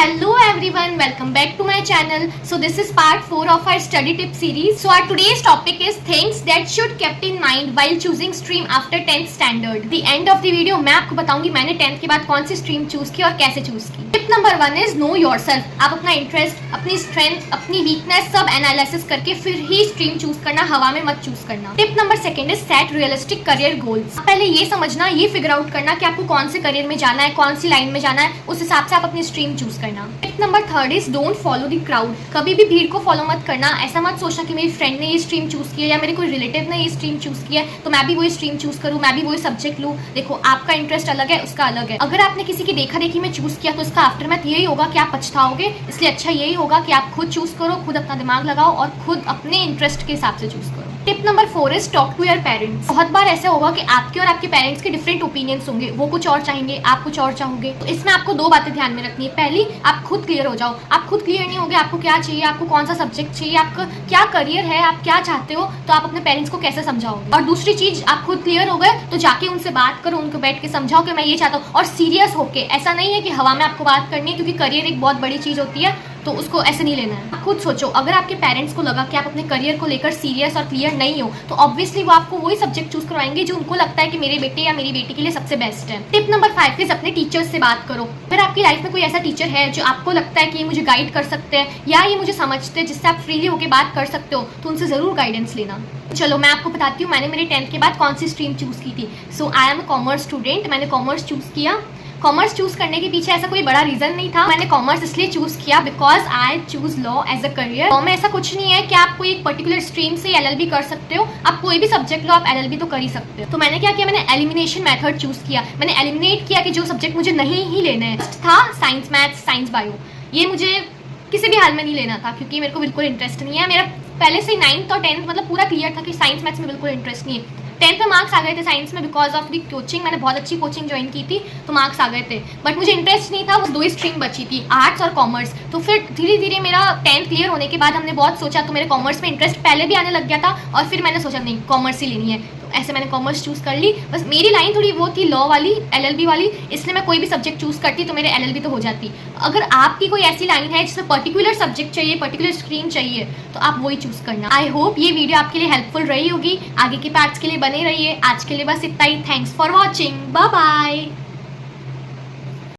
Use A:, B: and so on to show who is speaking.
A: Hello everyone, welcome back to my channel. So this is part 4 of our study tip series. So our today's topic is things that should kept in mind while choosing stream after 10th standard. The end of the video मैं आपको बताऊंगी मैंने 10th के बाद कौन सी stream choose की और कैसे चूज की. Tip number 1 is no yourself. आप अपना इंटरेस्ट, अपनी स्ट्रेंथ, अपनी वीकनेस सब एनालिसिस करके फिर ही स्ट्रीम चूज करना, हवा में मत चूज करना. Tip number 2 is set realistic career goals. पहले ये समझना, ये फिगर आउट करना कि आपको कौन से करियर में जाना है, कौन सी लाइन में जाना है, उस हिसाब से आप अपनी स्ट्रीम चूज करना. Tip number 3 is don't follow the crowd. कभी भी भीड़ को फॉलो मत करना. ऐसा मत सोचना कि मेरी फ्रेंड ने ये स्ट्रीम चूज की है या मेरे कोई रिलेटिव ने ये स्ट्रीम चूज की है तो मैं भी वही स्ट्रीम चूज करूँ, मैं भी वही सब्जेक्ट लूँ. देखो, आपका इंटरेस्ट अलग है, उसका अलग है. अगर आपने किसी की देखा देखी में चूज किया तो इसका आफ्टरमैथ यही होगा कि आप पछताओगे. इसलिए अच्छा यही होगा कि आप खुद चूज करो, खुद अपना दिमाग लगाओ और खुद अपने इंटरेस्ट के हिसाब से चूज करो. Tip number 4 is talk to your parents. बहुत बार ऐसा होगा कि आपके और आपके पेरेंट्स के डिफरेंट ओपिनियंस होंगे. वो कुछ और चाहेंगे, आप कुछ और चाहोगे. तो इसमें आपको 2 बातें ध्यान में रखनी है. पहली, आप खुद क्लियर हो जाओ. आप खुद क्लियर नहीं होगे आपको क्या चाहिए, आपको कौन सा सब्जेक्ट चाहिए, आपका क्या करियर है, आप क्या चाहते हो, तो आप अपने पेरेंट्स को कैसे समझाओगे. और दूसरी चीज, आप खुद क्लियर हो गए तो जाके उनसे बात करो, उनको बैठ के समझाओ कि मैं ये चाहता हूँ. और सीरियस होके, ऐसा नहीं है कि हवा में आपको बात करनी है, क्योंकि करियर एक बहुत बड़ी चीज होती है तो उसको ऐसे नहीं लेना है. खुद सोचो, अगर आपके पेरेंट्स को लगा कि आप अपने करियर को लेकर सीरियस और क्लियर नहीं हो तो ऑब्वियसली वो आपको वही सब्जेक्ट चूज करवाएंगे जो उनको लगता है कि मेरे बेटे या मेरी बेटी के लिए सबसे बेस्ट है. टिप नंबर 5 इज अपने टीचर्स से बात करो. अगर आपकी लाइफ में कोई ऐसा टीचर है जो आपको लगता है कि ये मुझे गाइड कर सकते हैं या ये मुझे समझते हैं, जिससे आप फ्रीली होकर बात कर सकते हो, तो उनसे जरूर गाइडेंस लेना. चलो मैं आपको बताती हूँ मैंने मेरे 10th के बाद कौन सी स्ट्रीम चूज की थी. So I am a commerce student. मैंने कॉमर्स चूज किया. कॉमर्स चूज करने के पीछे ऐसा कोई बड़ा रीजन नहीं था. मैंने कॉमर्स इसलिए चूज किया because I choose law as a career. Law में ऐसा कुछ नहीं है कि आप कोई एक पर्टिकुलर स्ट्रीम से LLB कर सकते हो. आप कोई भी सब्जेक्ट लो, आप LLB तो कर ही सकते हो. तो मैंने क्या किया, मैंने एलिमिनेशन मेथड चूज किया. मैंने एलिमिनेट किया कि जो सब्जेक्ट मुझे नहीं ही लेना है. था साइंस, मैथ्स, साइंस, बायो. ये मुझे किसी भी हाल में नहीं लेना था क्योंकि मेरे को बिल्कुल इंटरेस्ट नहीं है. मेरा पहले से 9th और 10th मतलब पूरा क्लियर था कि साइंस मैथ्स में बिल्कुल इंटरेस्ट नहीं है. 10th में मार्क्स आ गए थे साइंस में बिकॉज ऑफ दी कोचिंग. मैंने बहुत अच्छी कोचिंग ज्वाइन की थी तो मार्क्स आ गए थे. बट मुझे इंटरेस्ट नहीं था. बस 2 ही स्ट्रीम बची थी, आर्ट्स और कॉमर्स. तो फिर धीरे धीरे मेरा 10th क्लियर होने के बाद हमने बहुत सोचा तो मेरे कॉमर्स में इंटरेस्ट पहले भी आने लग गया था और फिर मैंने सोचा नहीं, कॉमर्स ही लेनी है. तो ऐसे मैंने कॉमर्स चूज कर ली. बस मेरी लाइन थोड़ी वो थी लॉ वाली, LLB वाली, इसलिए मैं कोई भी सब्जेक्ट चूज करती तो मेरे LLB तो हो जाती. अगर आपकी कोई ऐसी लाइन है जिसमें पर्टिकुलर सब्जेक्ट चाहिए, पर्टिकुलर स्ट्रीम चाहिए, तो आप वही चूज करना. आई होप ये वीडियो आपके लिए हेल्पफुल रही होगी. आगे के पार्ट्स के लिए बने रहिए. आज के लिए बस इतना ही. Thanks for watching. Bye bye.